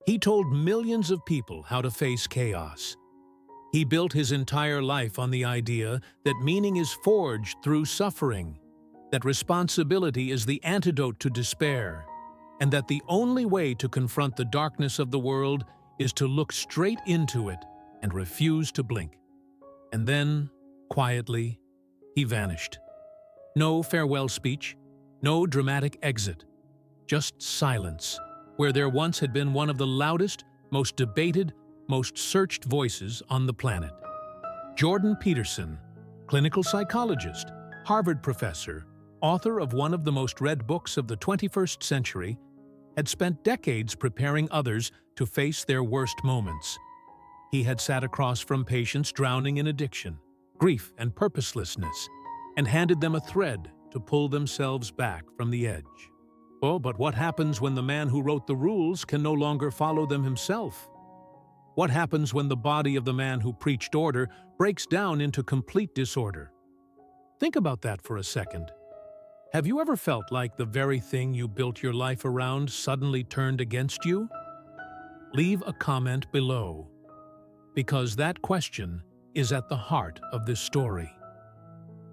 He told millions of people how to face chaos. He built his entire life on the idea that meaning is forged through suffering, that responsibility is the antidote to despair, and that the only way to confront the darkness of the world is to look straight into it and refuse to blink. And then, quietly, he vanished. No farewell speech, no dramatic exit, just silence, where there once had been one of the loudest, most debated, most searched voices on the planet. Jordan Peterson, clinical psychologist, Harvard professor, author of one of the most read books of the 21st century, had spent decades preparing others to face their worst moments. He had sat across from patients drowning in addiction, grief, and purposelessness, and handed them a thread to pull themselves back from the edge. Oh, but what happens when the man who wrote the rules can no longer follow them himself? What happens when the body of the man who preached order breaks down into complete disorder? Think about that for a second. Have you ever felt like the very thing you built your life around suddenly turned against you? Leave a comment below, because that question is at the heart of this story.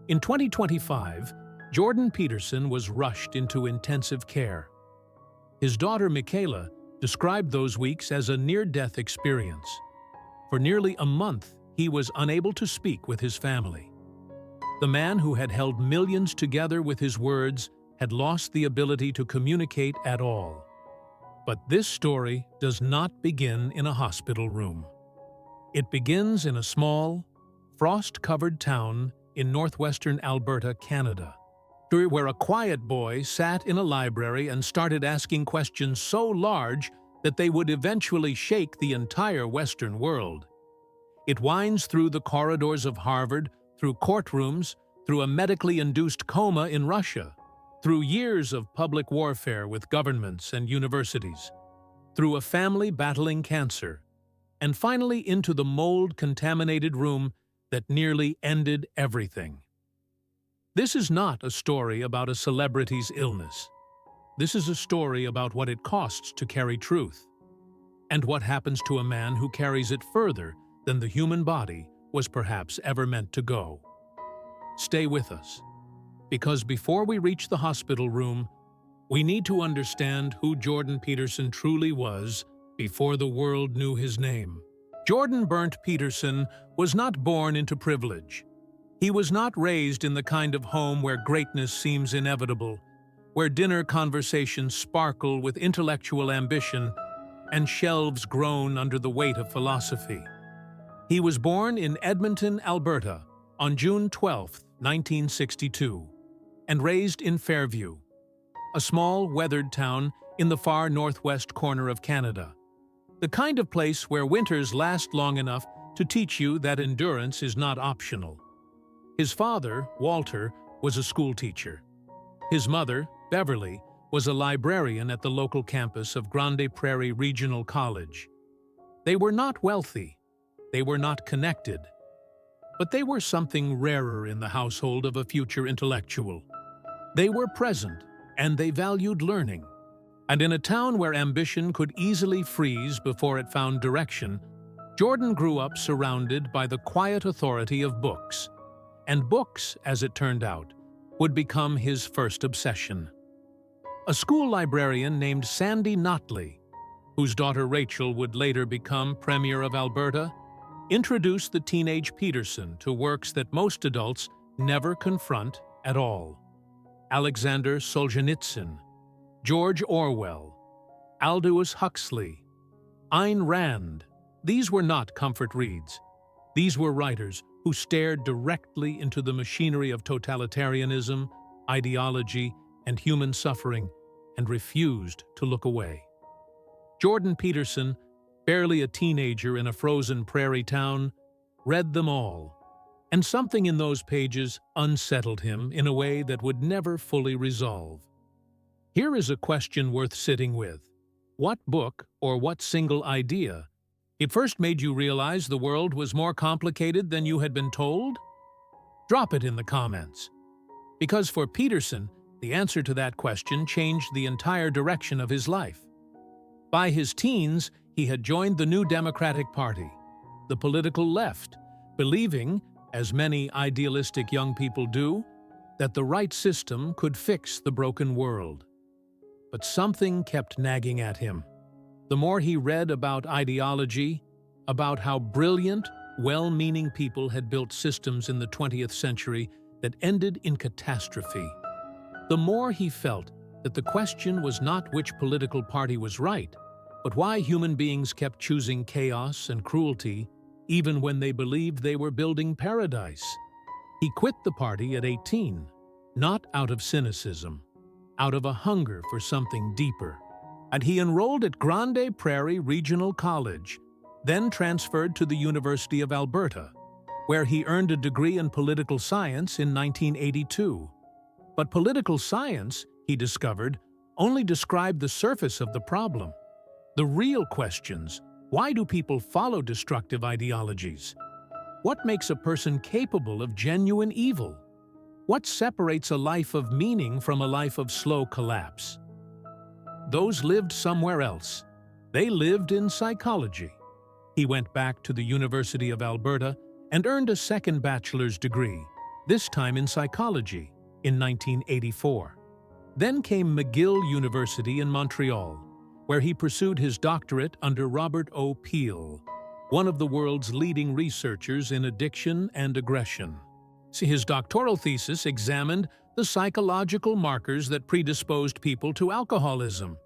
In 2025, Jordan Peterson was rushed into intensive care. His daughter Michaela described those weeks as a near-death experience. For nearly a month, he was unable to speak with his family. The man who had held millions together with his words had lost the ability to communicate at all. But this story does not begin in a hospital room. It begins in a small, frost-covered town in northwestern Alberta, Canada, where a quiet boy sat in a library and started asking questions so large that they would eventually shake the entire Western world. It winds through the corridors of Harvard, through courtrooms, through a medically induced coma in Russia, through years of public warfare with governments and universities, through a family battling cancer, and finally into the mold-contaminated room that nearly ended everything. This is not a story about a celebrity's illness. This is a story about what it costs to carry truth, and what happens to a man who carries it further than the human body was perhaps ever meant to go. Stay with us, because before we reach the hospital room, we need to understand who Jordan Peterson truly was before the world knew his name. Jordan Burnt Peterson was not born into privilege. He was not raised in the kind of home where greatness seems inevitable, where dinner conversations sparkle with intellectual ambition and shelves groan under the weight of philosophy. He was born in Edmonton, Alberta, on June 12, 1962, and raised in Fairview, a small, weathered town in the far northwest corner of Canada, the kind of place where winters last long enough to teach you that endurance is not optional. His father, Walter, was a schoolteacher. His mother, Beverly, was a librarian at the local campus of Grande Prairie Regional College. They were not wealthy. They were not connected. But they were something rarer in the household of a future intellectual. They were present, and they valued learning. And in a town where ambition could easily freeze before it found direction, Jordan grew up surrounded by the quiet authority of books. And books, as it turned out, would become his first obsession. A school librarian named Sandy Notley, whose daughter Rachel would later become Premier of Alberta, introduced the teenage Peterson to works that most adults never confront at all. Alexander Solzhenitsyn, George Orwell, Aldous Huxley, Ayn Rand. These were not comfort reads. These were writers who stared directly into the machinery of totalitarianism, ideology, and human suffering, and refused to look away. Jordan Peterson, barely a teenager in a frozen prairie town, read them all, and something in those pages unsettled him in a way that would never fully resolve. Here is a question worth sitting with. What book or what single idea it first made you realize the world was more complicated than you had been told? Drop it in the comments. Because for Peterson, the answer to that question changed the entire direction of his life. By his teens, He had joined the New Democratic Party, the political left, believing, as many idealistic young people do, that the right system could fix the broken world. But something kept nagging at him. The more he read about ideology, about how brilliant, well-meaning people had built systems in the 20th century that ended in catastrophe, the more he felt that the question was not which political party was right, but why human beings kept choosing chaos and cruelty even when they believed they were building paradise. He quit the party at 18, not out of cynicism, out of a hunger for something deeper. And he enrolled at Grande Prairie Regional College, then transferred to the University of Alberta, where he earned a degree in political science in 1982. But political science, he discovered, only described the surface of the problem. The real questions: why do people follow destructive ideologies? What makes a person capable of genuine evil? What separates a life of meaning from a life of slow collapse? Those lived somewhere else. They lived in psychology. He went back to the University of Alberta and earned a second bachelor's degree, this time in psychology, in 1984. Then came McGill University in Montreal, where he pursued his doctorate under Robert O. Peel, one of the world's leading researchers in addiction and aggression. His doctoral thesis examined the psychological markers that predisposed people to alcoholism.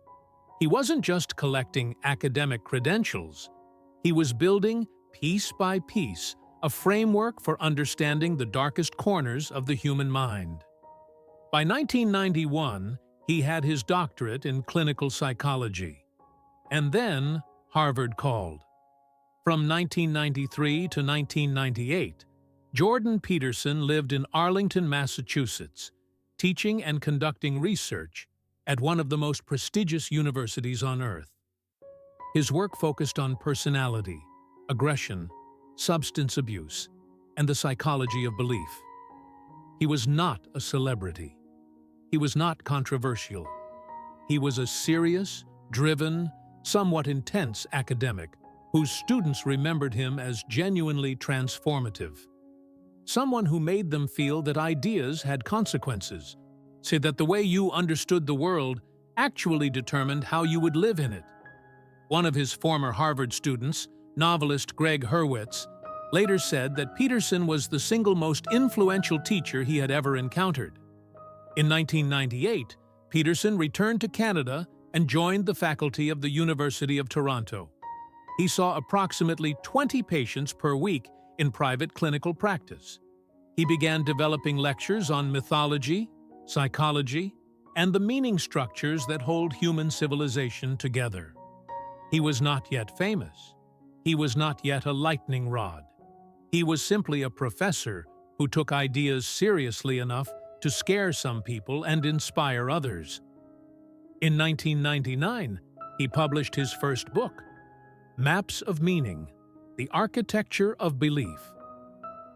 He wasn't just collecting academic credentials. He was building, piece by piece, a framework for understanding the darkest corners of the human mind. By 1991, he had his doctorate in clinical psychology. And then Harvard called. From 1993 to 1998, Jordan Peterson lived in Arlington, Massachusetts, teaching and conducting research at one of the most prestigious universities on Earth. His work focused on personality, aggression, substance abuse, and the psychology of belief. He was not a celebrity. He was not controversial. He was a serious, driven, somewhat intense academic whose students remembered him as genuinely transformative. Someone who made them feel that ideas had consequences, so that the way you understood the world actually determined how you would live in it. One of his former Harvard students, novelist Greg Hurwitz, later said that Peterson was the single most influential teacher he had ever encountered. In 1998, Peterson returned to Canada and joined the faculty of the University of Toronto. He saw approximately 20 patients per week in private clinical practice. He began developing lectures on mythology, psychology, and the meaning structures that hold human civilization together. He was not yet famous. He was not yet a lightning rod. He was simply a professor who took ideas seriously enough to scare some people and inspire others. In 1999, he published his first book, Maps of Meaning: The Architecture of Belief,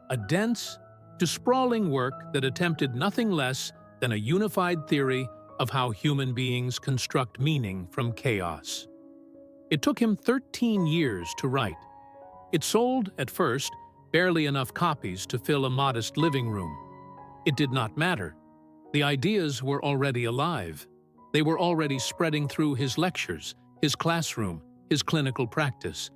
a dense to sprawling work that attempted nothing less than a unified theory of how human beings construct meaning from chaos. It took him 13 years to write. It sold, at first, barely enough copies to fill a modest living room. It did not matter. The ideas were already alive. They were already spreading through his lectures, his classroom, his clinical practice.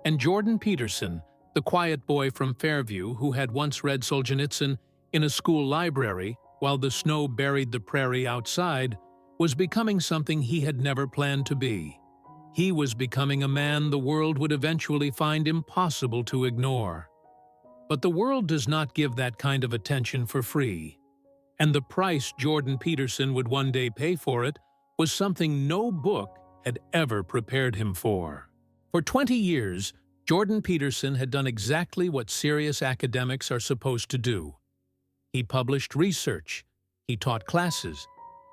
And Jordan Peterson, the quiet boy from Fairview who had once read Solzhenitsyn in a school library while the snow buried the prairie outside, was becoming something he had never planned to be. He was becoming a man the world would eventually find impossible to ignore. But the world does not give that kind of attention for free. And the price Jordan Peterson would one day pay for it was something no book had ever prepared him for. For 20 years, Jordan Peterson had done exactly what serious academics are supposed to do. He published research, he taught classes,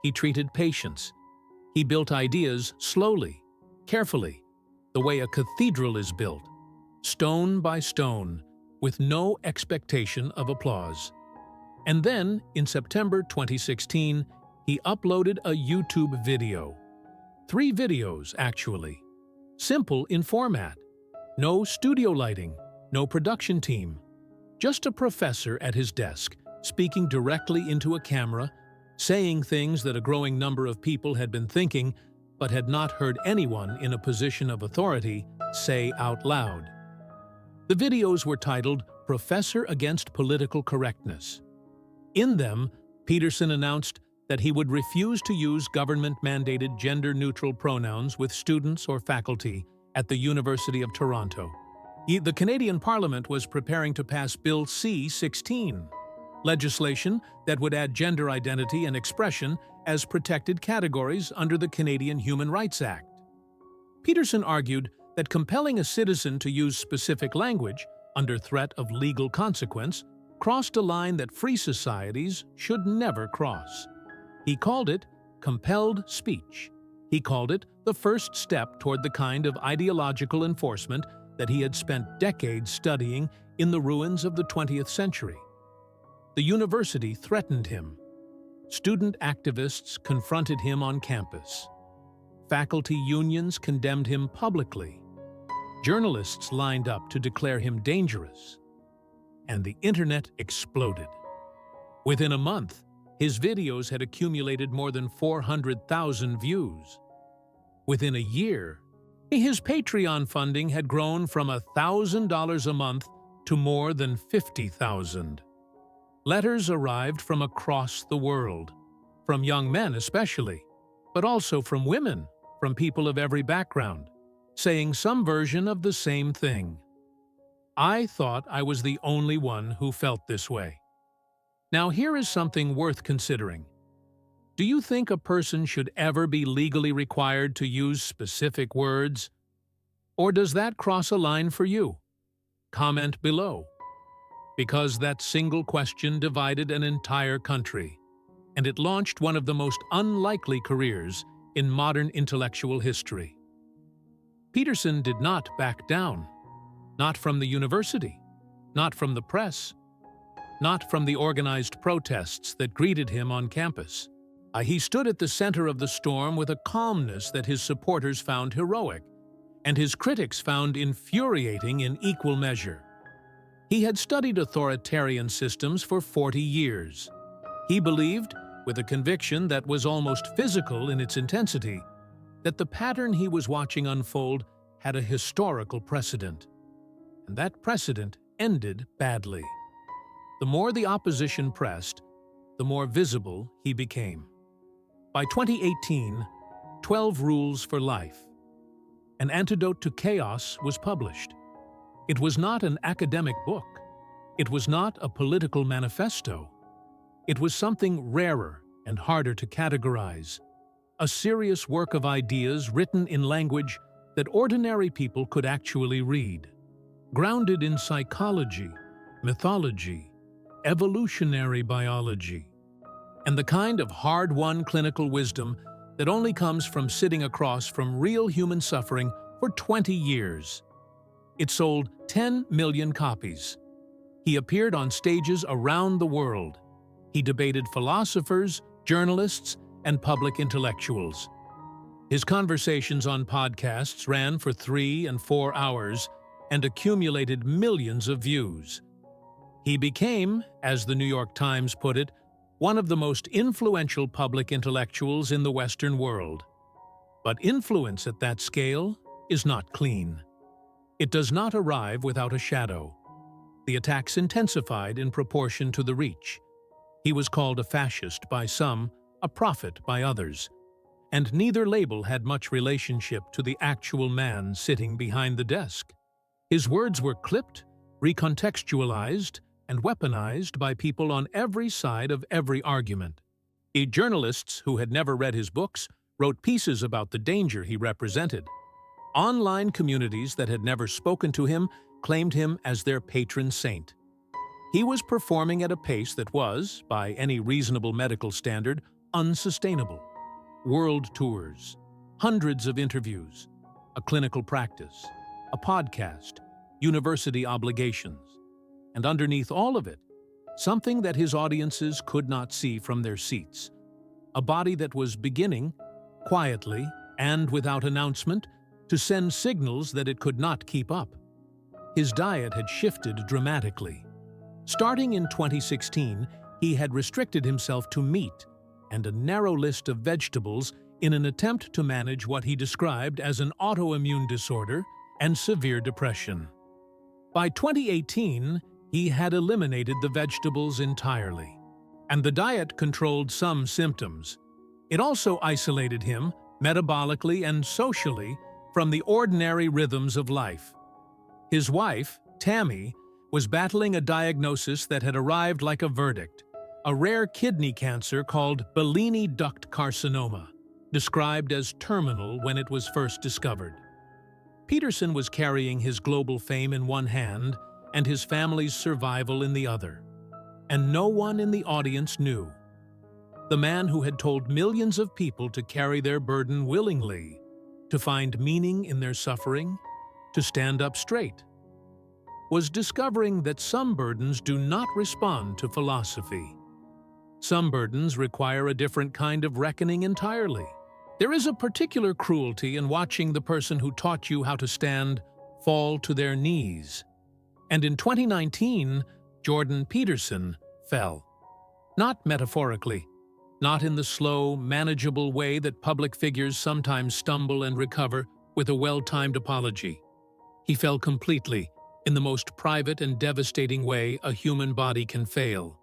he treated patients. He built ideas slowly, carefully, the way a cathedral is built, stone by stone, with no expectation of applause. And then, in September 2016, he uploaded a YouTube video. 3 videos, actually. Simple in format. No studio lighting, no production team. Just a professor at his desk, speaking directly into a camera, saying things that a growing number of people had been thinking but had not heard anyone in a position of authority say out loud. The videos were titled "Professor Against Political Correctness." In them, Peterson announced that he would refuse to use government-mandated gender-neutral pronouns with students or faculty at the University of Toronto. The Canadian Parliament was preparing to pass Bill C-16, legislation that would add gender identity and expression as protected categories under the Canadian Human Rights Act. Peterson argued that compelling a citizen to use specific language under threat of legal consequence crossed a line that free societies should never cross. He called it compelled speech. He called it the first step toward the kind of ideological enforcement that he had spent decades studying in the ruins of the 20th century. The university threatened him. Student activists confronted him on campus. Faculty unions condemned him publicly. Journalists lined up to declare him dangerous. And the internet exploded. Within a month, his videos had accumulated more than 400,000 views. Within a year, his Patreon funding had grown from $1,000 a month to more than $50,000. Letters arrived from across the world, from young men especially, but also from women, from people of every background, saying some version of the same thing. I thought I was the only one who felt this way. Now here is something worth considering. Do you think a person should ever be legally required to use specific words? Or does that cross a line for you? Comment below. Because that single question divided an entire country, and it launched one of the most unlikely careers in modern intellectual history. Peterson did not back down. Not from the university, not from the press, not from the organized protests that greeted him on campus. He stood at the center of the storm with a calmness that his supporters found heroic, and his critics found infuriating in equal measure. He had studied authoritarian systems for 40 years. He believed, with a conviction that was almost physical in its intensity, that the pattern he was watching unfold had a historical precedent. And that precedent ended badly. The more the opposition pressed, the more visible he became. By 2018, 12 Rules for Life, An Antidote to Chaos, was published. It was not an academic book. It was not a political manifesto. It was something rarer and harder to categorize, a serious work of ideas written in language that ordinary people could actually read, grounded in psychology, mythology, evolutionary biology, and the kind of hard-won clinical wisdom that only comes from sitting across from real human suffering for 20 years. It sold 10 million copies. He appeared on stages around the world. He debated philosophers, journalists, and public intellectuals. His conversations on podcasts ran for 3 and 4 hours and accumulated millions of views. He became, as the New York Times put it, one of the most influential public intellectuals in the Western world. But influence at that scale is not clean. It does not arrive without a shadow. The attacks intensified in proportion to the reach. He was called a fascist by some, a prophet by others, and neither label had much relationship to the actual man sitting behind the desk. His words were clipped, recontextualized, and weaponized by people on every side of every argument. Journalists who had never read his books wrote pieces about the danger he represented. Online communities that had never spoken to him claimed him as their patron saint. He was performing at a pace that was, by any reasonable medical standard, unsustainable. World tours, hundreds of interviews, a clinical practice, a podcast, university obligations, and underneath all of it, something that his audiences could not see from their seats, a body that was beginning, quietly and without announcement, to send signals that it could not keep up. His diet had shifted dramatically. Starting in 2016, he had restricted himself to meat and a narrow list of vegetables in an attempt to manage what he described as an autoimmune disorder and severe depression. By 2018, he had eliminated the vegetables entirely, and the diet controlled some symptoms. It also isolated him, metabolically and socially, from the ordinary rhythms of life. His wife, Tammy, was battling a diagnosis that had arrived like a verdict: a rare kidney cancer called Bellini duct carcinoma, described as terminal when it was first discovered. Peterson was carrying his global fame in one hand and his family's survival in the other. And no one in the audience knew. The man who had told millions of people to carry their burden willingly, to find meaning in their suffering, to stand up straight, was discovering that some burdens do not respond to philosophy. Some burdens require a different kind of reckoning entirely. There is a particular cruelty in watching the person who taught you how to stand fall to their knees. And in 2019, Jordan Peterson fell. Not metaphorically, not in the slow, manageable way that public figures sometimes stumble and recover with a well-timed apology. He fell completely, in the most private and devastating way a human body can fail.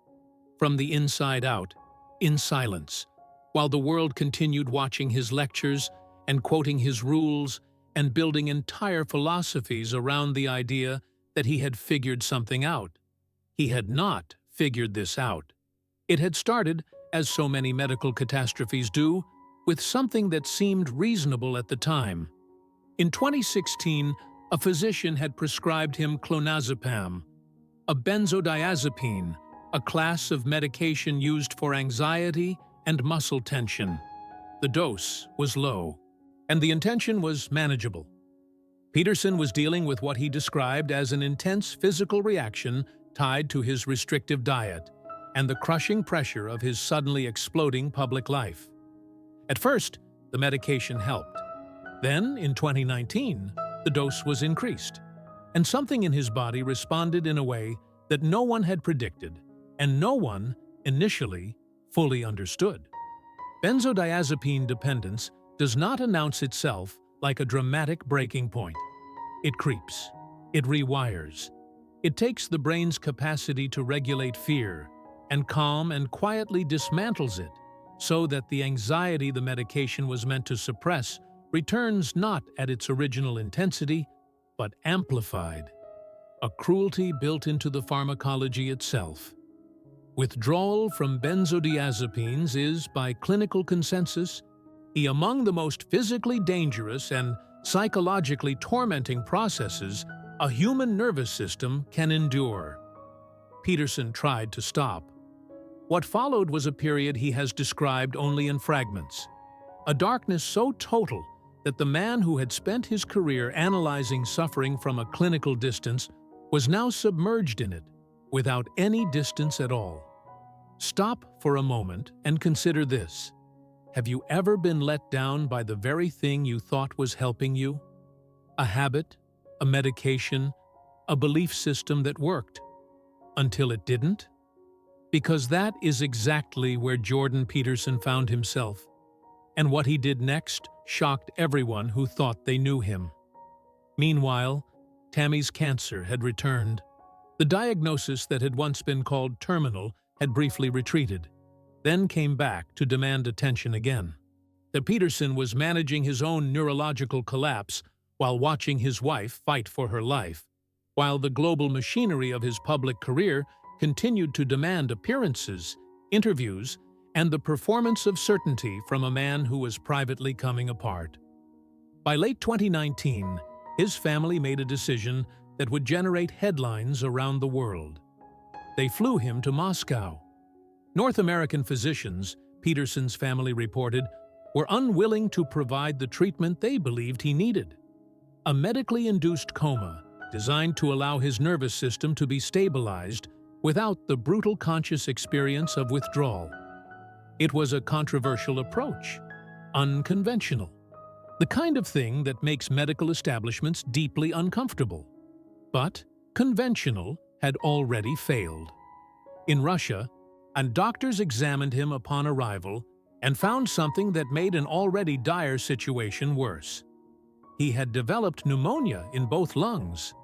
From the inside out, in silence, while the world continued watching his lectures and quoting his rules and building entire philosophies around the idea that he had figured something out. He had not figured this out. It had started, as so many medical catastrophes do, with something that seemed reasonable at the time. In 2016, a physician had prescribed him clonazepam, a benzodiazepine, a class of medication used for anxiety and muscle tension. The dose was low, and the intention was manageable. Peterson was dealing with what he described as an intense physical reaction tied to his restrictive diet and the crushing pressure of his suddenly exploding public life. At first, the medication helped. Then, in 2019, the dose was increased, and something in his body responded in a way that no one had predicted, and no one, initially, fully understood. Benzodiazepine dependence does not announce itself like a dramatic breaking point. It creeps. It rewires. It takes the brain's capacity to regulate fear and calm and quietly dismantles it so that the anxiety the medication was meant to suppress returns not at its original intensity, but amplified. A cruelty built into the pharmacology itself. Withdrawal from benzodiazepines is, by clinical consensus, among the most physically dangerous and psychologically tormenting processes a human nervous system can endure. Peterson tried to stop. What followed was a period he has described only in fragments. A darkness so total that the man who had spent his career analyzing suffering from a clinical distance was now submerged in it, without any distance at all. Stop for a moment and consider this. Have you ever been let down by the very thing you thought was helping you? A habit, a medication, a belief system that worked, until it didn't? Because that is exactly where Jordan Peterson found himself, and what he did next shocked everyone who thought they knew him. Meanwhile, Tammy's cancer had returned. The diagnosis that had once been called terminal had briefly retreated, then came back to demand attention again. That Peterson was managing his own neurological collapse while watching his wife fight for her life, while the global machinery of his public career continued to demand appearances, interviews, and the performance of certainty from a man who was privately coming apart. By late 2019, his family made a decision that would generate headlines around the world. They flew him to Moscow. North American physicians, Peterson's family reported, were unwilling to provide the treatment they believed he needed. A medically induced coma designed to allow his nervous system to be stabilized without the brutal conscious experience of withdrawal. It was a controversial approach, unconventional. The kind of thing that makes medical establishments deeply uncomfortable. But conventional had already failed. In Russia, and doctors examined him upon arrival and found something that made an already dire situation worse. He had developed pneumonia in both lungs.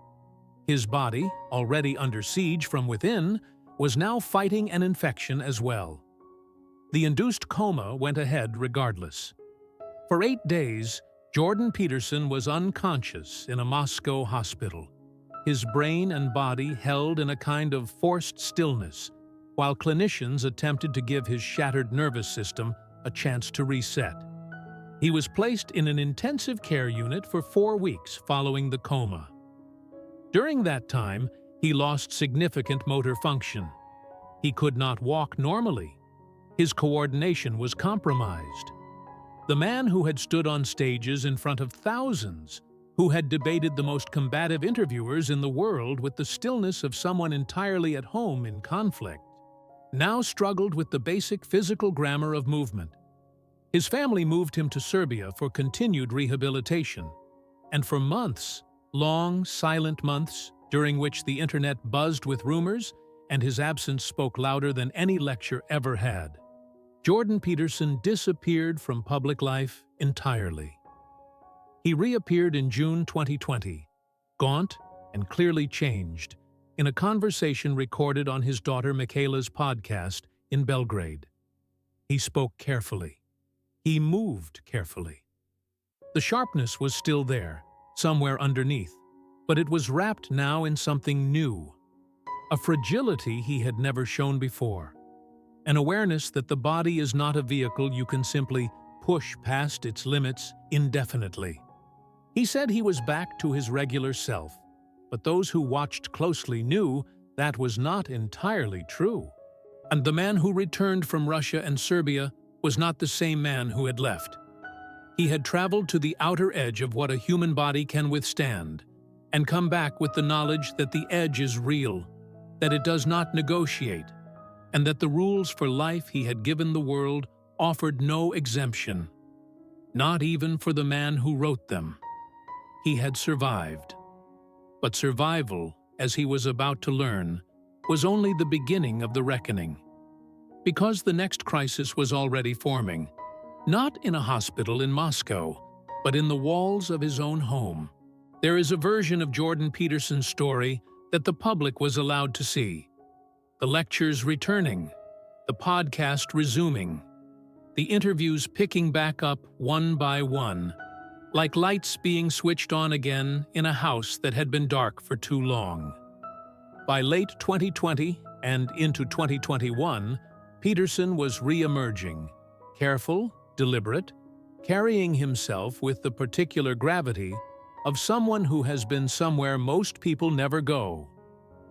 His body, already under siege from within, was now fighting an infection as well. The induced coma went ahead regardless. For 8 days, Jordan Peterson was unconscious in a Moscow hospital, his brain and body held in a kind of forced stillness, while clinicians attempted to give his shattered nervous system a chance to reset. He was placed in an intensive care unit for 4 weeks following the coma. During that time, he lost significant motor function. He could not walk normally. His coordination was compromised. The man who had stood on stages in front of thousands, who had debated the most combative interviewers in the world with the stillness of someone entirely at home in conflict, now struggled with the basic physical grammar of movement. His family moved him to Serbia for continued rehabilitation, and for months, long, silent months, during which the internet buzzed with rumors and his absence spoke louder than any lecture ever had, Jordan Peterson disappeared from public life entirely. He reappeared in June 2020, gaunt and clearly changed, in a conversation recorded on his daughter Michaela's podcast in Belgrade. He spoke carefully. He moved carefully. The sharpness was still there, somewhere underneath, but it was wrapped now in something new, a fragility he had never shown before, an awareness that the body is not a vehicle you can simply push past its limits indefinitely. He said he was back to his regular self, but those who watched closely knew that was not entirely true. And the man who returned from Russia and Serbia was not the same man who had left. He had traveled to the outer edge of what a human body can withstand, and come back with the knowledge that the edge is real, that it does not negotiate, and that the rules for life he had given the world offered no exemption, not even for the man who wrote them. He had survived. But survival, as he was about to learn, was only the beginning of the reckoning. Because the next crisis was already forming, not in a hospital in Moscow, but in the walls of his own home. There is a version of Jordan Peterson's story that the public was allowed to see. The lectures returning, the podcast resuming, the interviews picking back up one by one, like lights being switched on again in a house that had been dark for too long. By late 2020 and into 2021, Peterson was re-emerging, careful, deliberate, carrying himself with the particular gravity of someone who has been somewhere most people never go,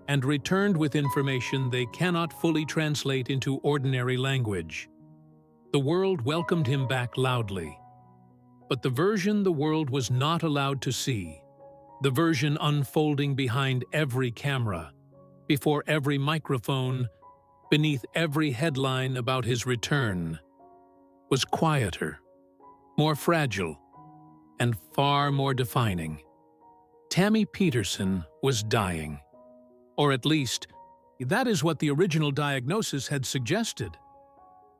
and returned with information they cannot fully translate into ordinary language. The world welcomed him back loudly. But the version the world was not allowed to see, the version unfolding behind every camera, before every microphone, beneath every headline about his return, was quieter, more fragile, and far more defining. Tammy Peterson was dying. Or at least, that is what the original diagnosis had suggested.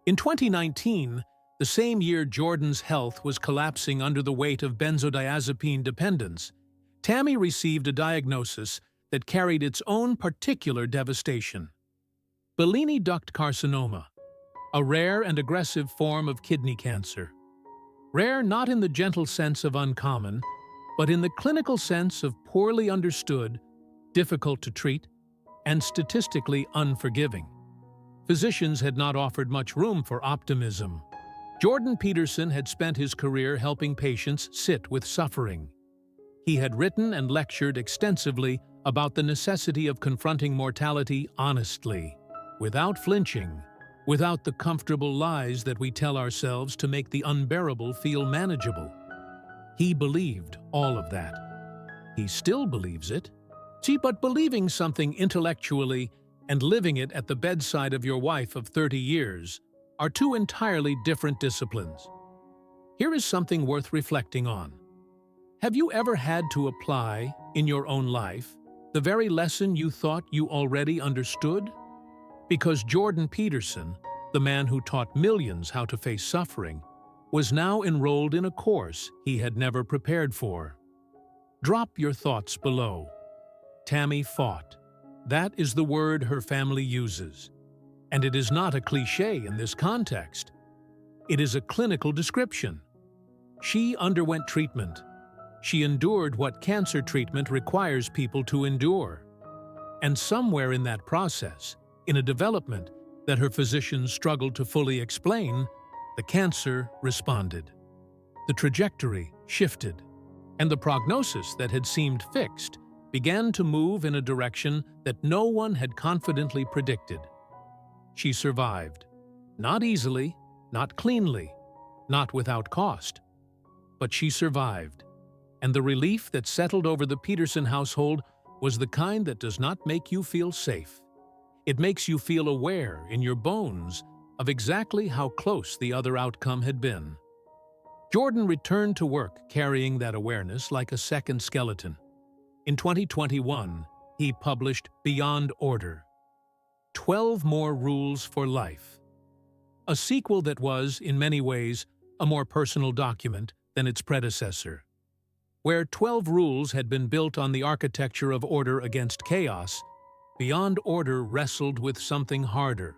In 2019, the same year Jordan's health was collapsing under the weight of benzodiazepine dependence, Tammy received a diagnosis that carried its own particular devastation. Bellini duct carcinoma, a rare and aggressive form of kidney cancer. Rare not in the gentle sense of uncommon, but in the clinical sense of poorly understood, difficult to treat, and statistically unforgiving. Physicians had not offered much room for optimism. Jordan Peterson had spent his career helping patients sit with suffering. He had written and lectured extensively about the necessity of confronting mortality honestly, without flinching, without the comfortable lies that we tell ourselves to make the unbearable feel manageable. He believed all of that. He still believes it. See, but believing something intellectually and living it at the bedside of your wife of 30 years are two entirely different disciplines. Here is something worth reflecting on. Have you ever had to apply, in your own life, the very lesson you thought you already understood? Because Jordan Peterson, the man who taught millions how to face suffering, was now enrolled in a course he had never prepared for. Drop your thoughts below. Tammy fought. That is the word her family uses. And it is not a cliché in this context. It is a clinical description. She underwent treatment. She endured what cancer treatment requires people to endure. And somewhere in that process, in a development that her physicians struggled to fully explain, the cancer responded. The trajectory shifted, and the prognosis that had seemed fixed began to move in a direction that no one had confidently predicted. She survived. Not easily, not cleanly, not without cost. But she survived, and the relief that settled over the Peterson household was the kind that does not make you feel safe. It makes you feel aware in your bones of exactly how close the other outcome had been. Jordan returned to work carrying that awareness like a second skeleton. In 2021, he published Beyond Order, 12 More Rules for Life, a sequel that was, in many ways, a more personal document than its predecessor. Where 12 rules had been built on the architecture of order against chaos, Beyond Order wrestled with something harder,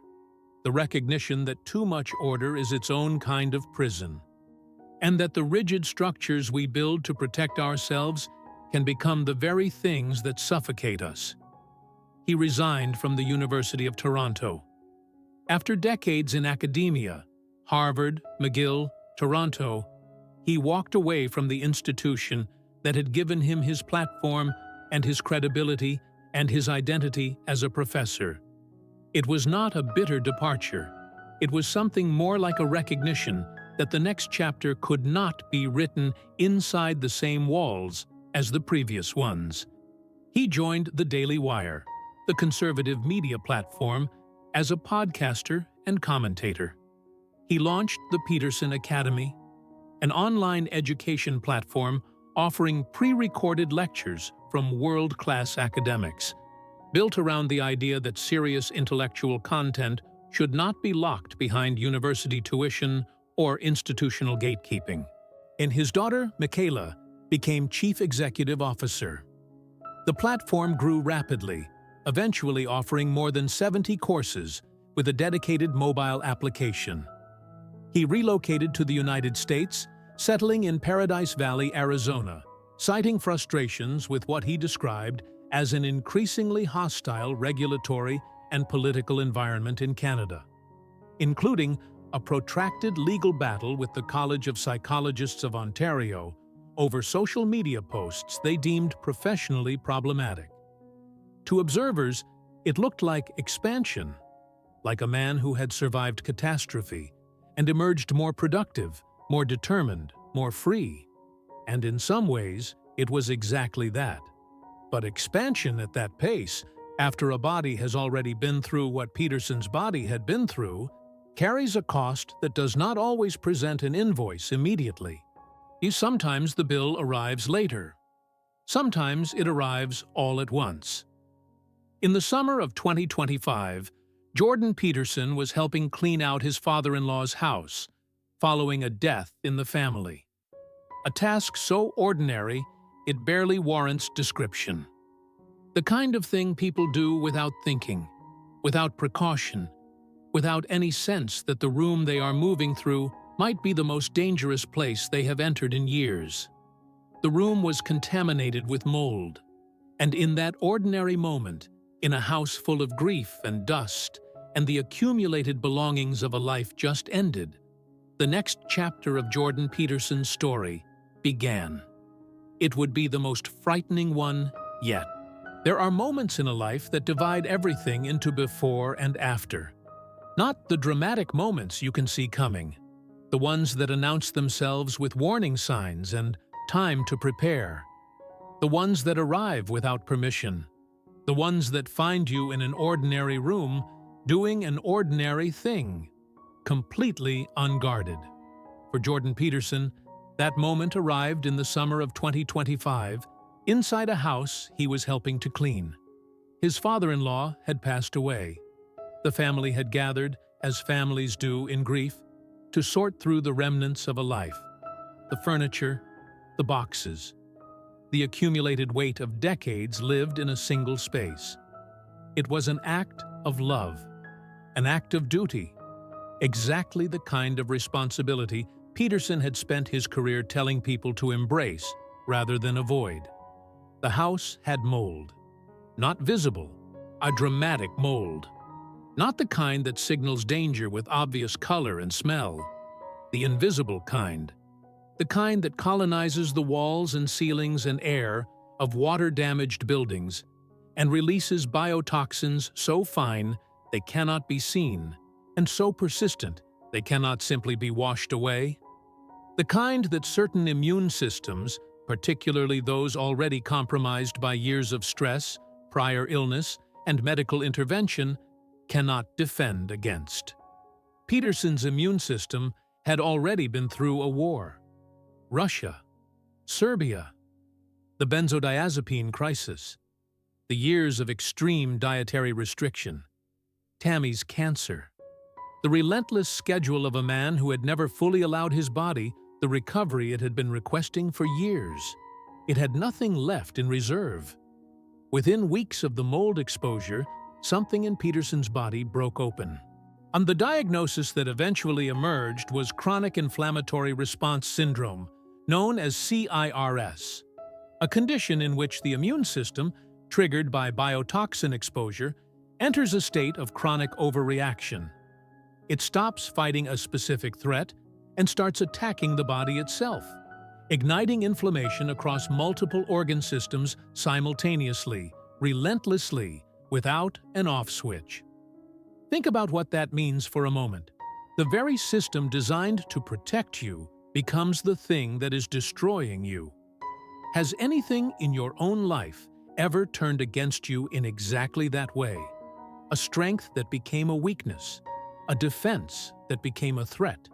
the recognition that too much order is its own kind of prison, and that the rigid structures we build to protect ourselves can become the very things that suffocate us. He resigned from the University of Toronto. After decades in academia, Harvard, McGill, Toronto, he walked away from the institution that had given him his platform and his credibility and his identity as a professor. It was not a bitter departure. It was something more like a recognition that the next chapter could not be written inside the same walls as the previous ones. He joined the Daily Wire, the conservative media platform, as a podcaster and commentator. He launched the Peterson Academy, an online education platform offering pre-recorded lectures from world-class academics, built around the idea that serious intellectual content should not be locked behind university tuition or institutional gatekeeping. And his daughter, Michaela, became Chief Executive Officer. The platform grew rapidly, eventually offering more than 70 courses with a dedicated mobile application. He relocated to the United States, settling in Paradise Valley, Arizona, citing frustrations with what he described as an increasingly hostile regulatory and political environment in Canada, including a protracted legal battle with the College of Psychologists of Ontario over social media posts they deemed professionally problematic. To observers, it looked like expansion, like a man who had survived catastrophe and emerged more productive, more determined, more free. And in some ways, it was exactly that. But expansion at that pace, after a body has already been through what Peterson's body had been through, carries a cost that does not always present an invoice immediately. Sometimes the bill arrives later. Sometimes it arrives all at once. In the summer of 2025, Jordan Peterson was helping clean out his father-in-law's house, following a death in the family. A task so ordinary, it barely warrants description. The kind of thing people do without thinking, without precaution, without any sense that the room they are moving through might be the most dangerous place they have entered in years. The room was contaminated with mold, and in that ordinary moment, in a house full of grief and dust and the accumulated belongings of a life just ended, the next chapter of Jordan Peterson's story began. It would be the most frightening one yet. There are moments in a life that divide everything into before and after. Not the dramatic moments you can see coming, the ones that announce themselves with warning signs and time to prepare, the ones that arrive without permission, the ones that find you in an ordinary room doing an ordinary thing, completely unguarded. For Jordan Peterson, that moment arrived in the summer of 2025, inside a house he was helping to clean. His father-in-law had passed away. The family had gathered, as families do in grief, to sort through the remnants of a life. The furniture, the boxes, the accumulated weight of decades lived in a single space. It was an act of love, an act of duty, exactly the kind of responsibility Peterson had spent his career telling people to embrace rather than avoid. The house had mold. Not visible, a dramatic mold. Not the kind that signals danger with obvious color and smell. The invisible kind. The kind that colonizes the walls and ceilings and air of water-damaged buildings and releases biotoxins so fine they cannot be seen and so persistent they cannot simply be washed away. The kind that certain immune systems, particularly those already compromised by years of stress, prior illness, and medical intervention, cannot defend against. Peterson's immune system had already been through a war. Russia, Serbia, the benzodiazepine crisis, the years of extreme dietary restriction, Tammy's cancer, the relentless schedule of a man who had never fully allowed his body the recovery it had been requesting for years. It had nothing left in reserve. Within weeks of the mold exposure, something in Peterson's body broke open. And the diagnosis that eventually emerged was chronic inflammatory response syndrome, known as CIRS, a condition in which the immune system, triggered by biotoxin exposure, enters a state of chronic overreaction. It stops fighting a specific threat and starts attacking the body itself, igniting inflammation across multiple organ systems simultaneously, relentlessly, without an off switch. Think about what that means for a moment. The very system designed to protect you becomes the thing that is destroying you. Has anything in your own life ever turned against you in exactly that way? A strength that became a weakness, a defense that became a threat.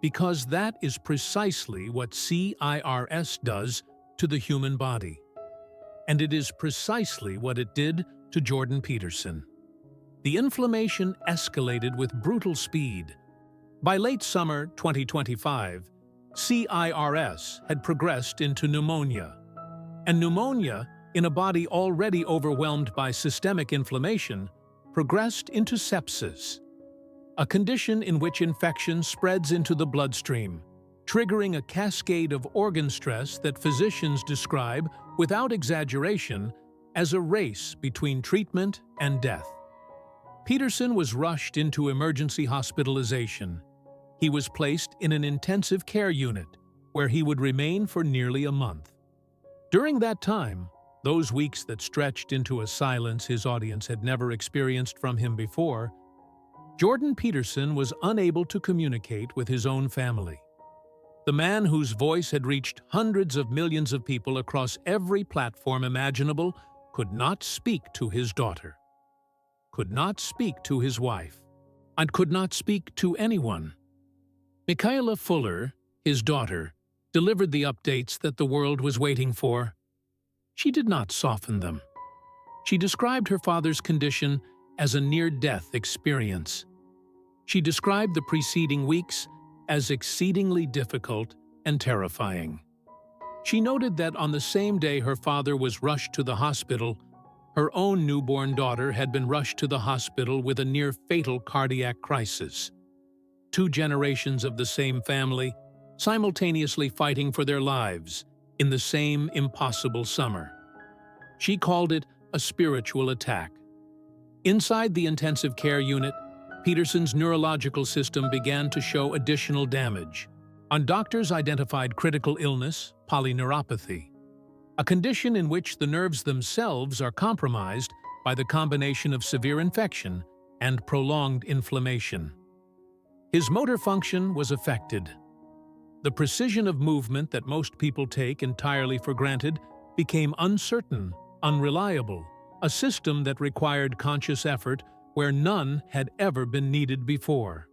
Because that is precisely what CIRS does to the human body. And it is precisely what it did to Jordan Peterson. The inflammation escalated with brutal speed. By late summer 2025, CIRS had progressed into pneumonia. And pneumonia, in a body already overwhelmed by systemic inflammation, progressed into sepsis, a condition in which infection spreads into the bloodstream, triggering a cascade of organ stress that physicians describe, without exaggeration, as a race between treatment and death. Peterson was rushed into emergency hospitalization. He was placed in an intensive care unit, where he would remain for nearly a month. During that time, those weeks that stretched into a silence his audience had never experienced from him before, Jordan Peterson was unable to communicate with his own family. The man whose voice had reached hundreds of millions of people across every platform imaginable could not speak to his daughter, could not speak to his wife, and could not speak to anyone. Michaela Fuller, his daughter, delivered the updates that the world was waiting for. She did not soften them. She described her father's condition as a near-death experience. She described the preceding weeks as exceedingly difficult and terrifying. She noted that on the same day her father was rushed to the hospital, her own newborn daughter had been rushed to the hospital with a near-fatal cardiac crisis. 2 generations of the same family, simultaneously fighting for their lives in the same impossible summer. She called it a spiritual attack. Inside the intensive care unit, Peterson's neurological system began to show additional damage. And doctors identified critical illness, polyneuropathy, a condition in which the nerves themselves are compromised by the combination of severe infection and prolonged inflammation. His motor function was affected. The precision of movement that most people take entirely for granted became uncertain, unreliable, a system that required conscious effort where none had ever been needed before.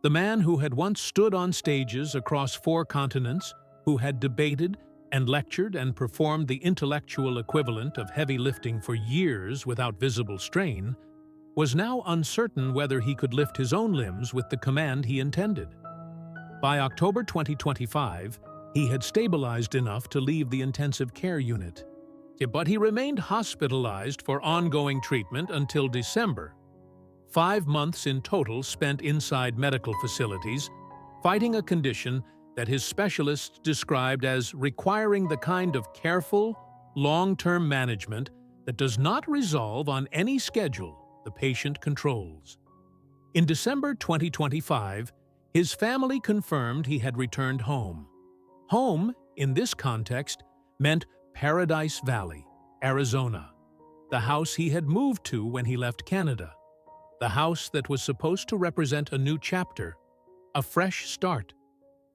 The man who had once stood on stages across 4 continents, who had debated and lectured and performed the intellectual equivalent of heavy lifting for years without visible strain, was now uncertain whether he could lift his own limbs with the command he intended. By October 2025, he had stabilized enough to leave the intensive care unit. But he remained hospitalized for ongoing treatment until December. 5 months in total spent inside medical facilities, fighting a condition that his specialists described as requiring the kind of careful, long-term management that does not resolve on any schedule the patient controls. In December 2025, his family confirmed he had returned home. Home, in this context, meant Paradise Valley, Arizona, the house he had moved to when he left Canada, the house that was supposed to represent a new chapter, a fresh start,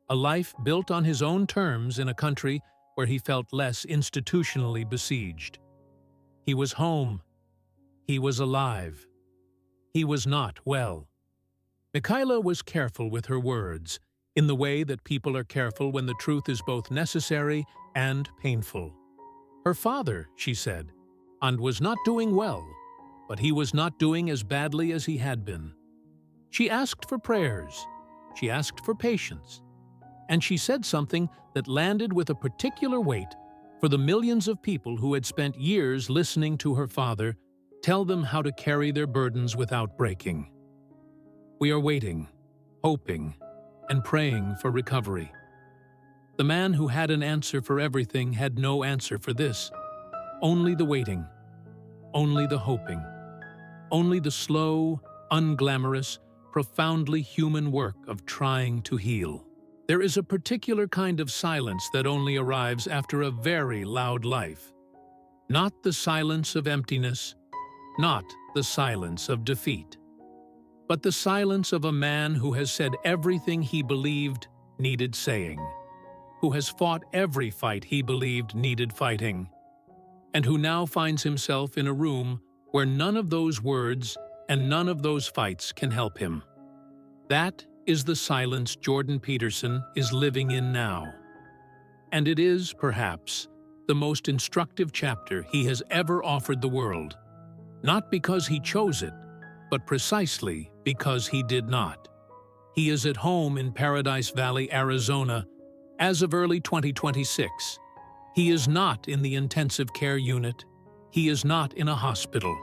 a life built on his own terms in a country where he felt less institutionally besieged. He was home. He was alive. He was not well. Michaela was careful with her words, in the way that people are careful when the truth is both necessary and painful. Her father, she said, and was not doing well, but he was not doing as badly as he had been. She asked for prayers. She asked for patience. And she said something that landed with a particular weight for the millions of people who had spent years listening to her father tell them how to carry their burdens without breaking. We are waiting, hoping, and praying for recovery. The man who had an answer for everything had no answer for this. Only the waiting, only the hoping, only the slow, unglamorous, profoundly human work of trying to heal. There is a particular kind of silence that only arrives after a very loud life. Not the silence of emptiness, not the silence of defeat, but the silence of a man who has said everything he believed needed saying, who has fought every fight he believed needed fighting, and who now finds himself in a room where none of those words and none of those fights can help him. That is the silence Jordan Peterson is living in now. And it is, perhaps, the most instructive chapter he has ever offered the world, not because he chose it, but precisely because he did not. He is at home in Paradise Valley, Arizona, as of early 2026. He is not in the intensive care unit. He is not in a hospital.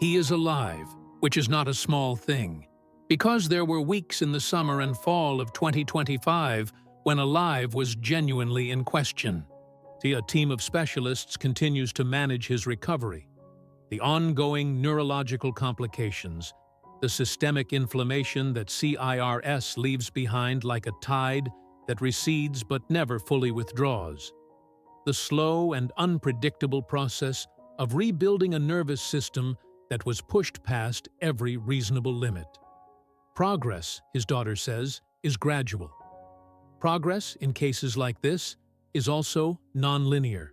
He is alive, which is not a small thing, because there were weeks in the summer and fall of 2025 when alive was genuinely in question. A team of specialists continues to manage his recovery. The ongoing neurological complications, the systemic inflammation that CIRS leaves behind like a tide that recedes but never fully withdraws, the slow and unpredictable process of rebuilding a nervous system that was pushed past every reasonable limit. Progress, his daughter says, is gradual. Progress, in cases like this, is also non-linear.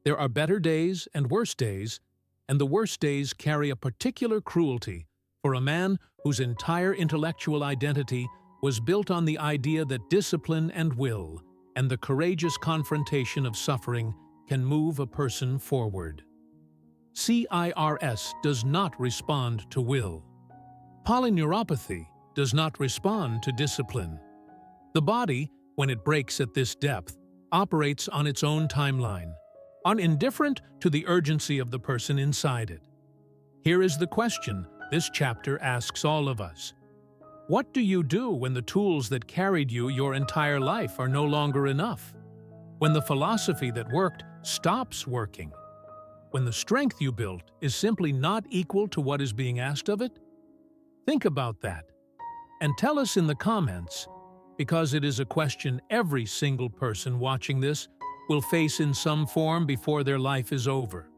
There are better days and worse days, and the worst days carry a particular cruelty for a man whose entire intellectual identity was built on the idea that discipline and will and the courageous confrontation of suffering can move a person forward. CIRS does not respond to will. Polyneuropathy does not respond to discipline. The body, when it breaks at this depth, operates on its own timeline, indifferent to the urgency of the person inside it. Here is the question this chapter asks all of us. What do you do when the tools that carried you your entire life are no longer enough? When the philosophy that worked stops working? When the strength you built is simply not equal to what is being asked of it? Think about that, and tell us in the comments, because it is a question every single person watching this will face in some form before their life is over.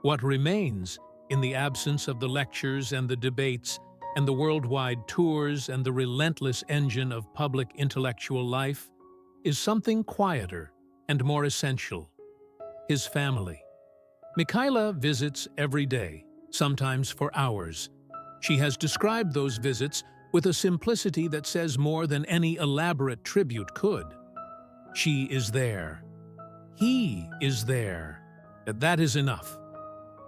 What remains, in the absence of the lectures and the debates and the worldwide tours and the relentless engine of public intellectual life, is something quieter and more essential: his family. Michaela visits every day, sometimes for hours. She has described those visits with a simplicity that says more than any elaborate tribute could. She is there. He is there. That is enough.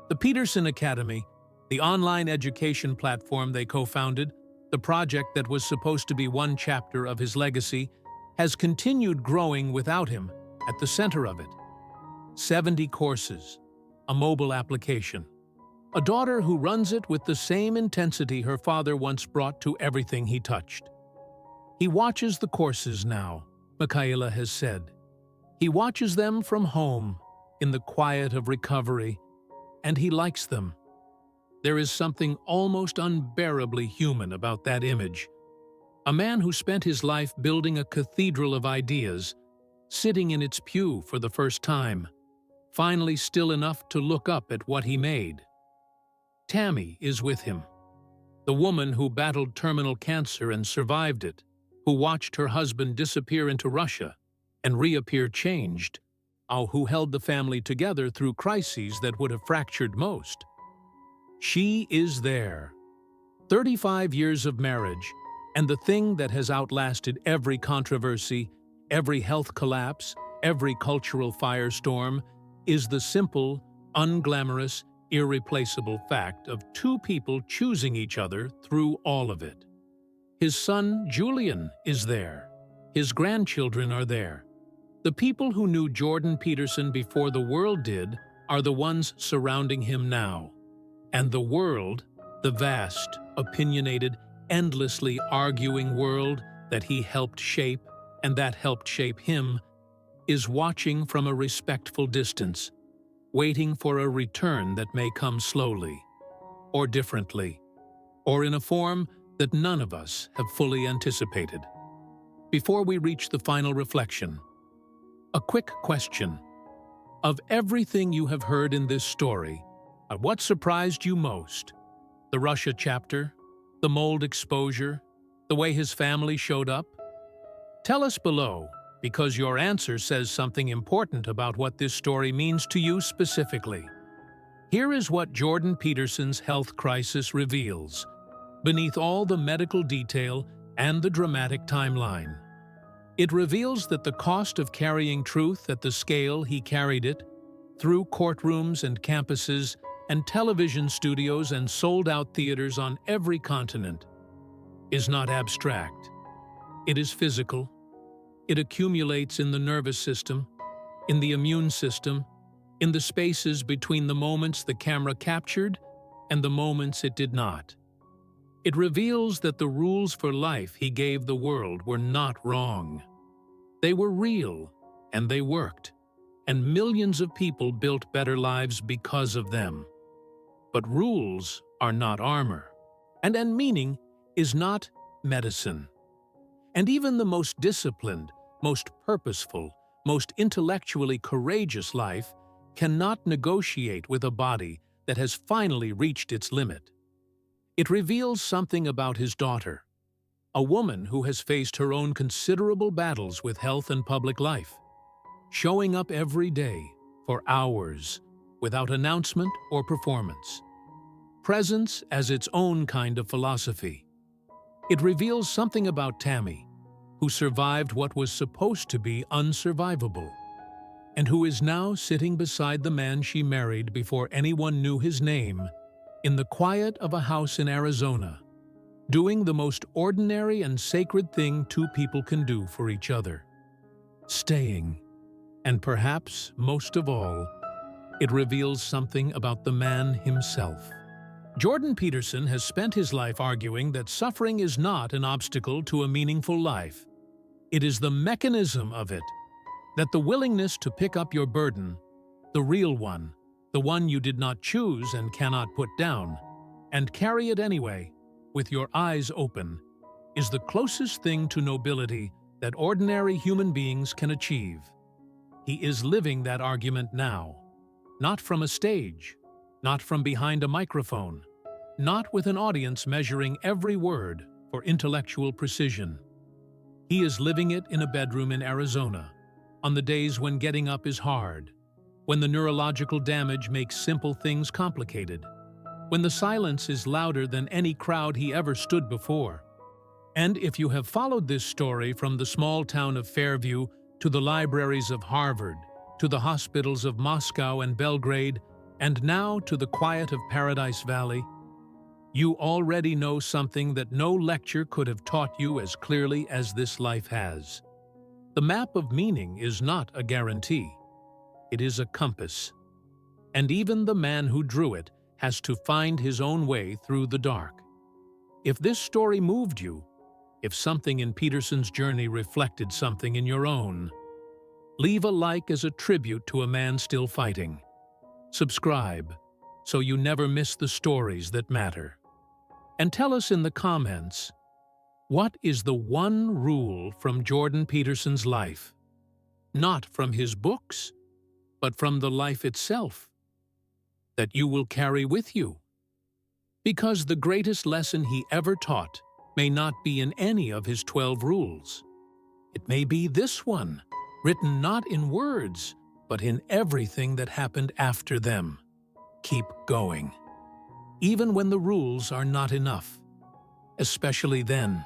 The Peterson Academy, the online education platform they co-founded, the project that was supposed to be one chapter of his legacy, has continued growing without him at the center of it. 70 courses, a mobile application, a daughter who runs it with the same intensity her father once brought to everything he touched. He watches the courses now, Michaela has said. He watches them from home, in the quiet of recovery, and he likes them. There is something almost unbearably human about that image. A man who spent his life building a cathedral of ideas, sitting in its pew for the first time, finally still enough to look up at what he made. Tammy is with him, the woman who battled terminal cancer and survived it, who watched her husband disappear into Russia and reappear changed, who held the family together through crises that would have fractured most. She is there. 35 years of marriage, and the thing that has outlasted every controversy, every health collapse, every cultural firestorm, is the simple, unglamorous, irreplaceable fact of two people choosing each other through all of it. His son, Julian, is there. His grandchildren are there. The people who knew Jordan Peterson before the world did are the ones surrounding him now. And the world, the vast, opinionated, endlessly arguing world that he helped shape and that helped shape him, is watching from a respectful distance, waiting for a return that may come slowly, or differently, or in a form that none of us have fully anticipated. Before we reach the final reflection, a quick question. Of everything you have heard in this story, what surprised you most? The Russia chapter? The mold exposure? The way his family showed up? Tell us below, because your answer says something important about what this story means to you specifically. Here is what Jordan Peterson's health crisis reveals, beneath all the medical detail and the dramatic timeline. It reveals that the cost of carrying truth at the scale he carried it, through courtrooms and campuses and television studios and sold-out theaters on every continent, is not abstract. It is physical. It accumulates in the nervous system, in the immune system, in the spaces between the moments the camera captured and the moments it did not. It reveals that the rules for life he gave the world were not wrong. They were real, and they worked, and millions of people built better lives because of them. But rules are not armor, and meaning is not medicine. And even the most disciplined, most purposeful, most intellectually courageous life cannot negotiate with a body that has finally reached its limit. It reveals something about his daughter, a woman who has faced her own considerable battles with health and public life, showing up every day for hours without announcement or performance. Presence as its own kind of philosophy. It reveals something about Tammy, who survived what was supposed to be unsurvivable, and who is now sitting beside the man she married before anyone knew his name, in the quiet of a house in Arizona, doing the most ordinary and sacred thing two people can do for each other. Staying. And perhaps, most of all, it reveals something about the man himself. Jordan Peterson has spent his life arguing that suffering is not an obstacle to a meaningful life. It is the mechanism of it, that the willingness to pick up your burden, the real one, the one you did not choose and cannot put down, and carry it anyway, with your eyes open, is the closest thing to nobility that ordinary human beings can achieve. He is living that argument now, not from a stage, not from behind a microphone, not with an audience measuring every word for intellectual precision. He is living it in a bedroom in Arizona, on the days when getting up is hard, when the neurological damage makes simple things complicated, when the silence is louder than any crowd he ever stood before, And if you have followed this story from the small town of Fairview to the libraries of Harvard, to the hospitals of Moscow and Belgrade, and now to the quiet of Paradise Valley, you already know something that no lecture could have taught you as clearly as this life has. The map of meaning is not a guarantee. It is a compass. And even the man who drew it has to find his own way through the dark. If this story moved you, if something in Peterson's journey reflected something in your own, leave a like as a tribute to a man still fighting. Subscribe so you never miss the stories that matter. And tell us in the comments, what is the one rule from Jordan Peterson's life? Not from his books, but from the life itself, that you will carry with you. Because the greatest lesson he ever taught may not be in any of his 12 rules. It may be this one, written not in words, but in everything that happened after them. Keep going. Even when the rules are not enough. Especially then.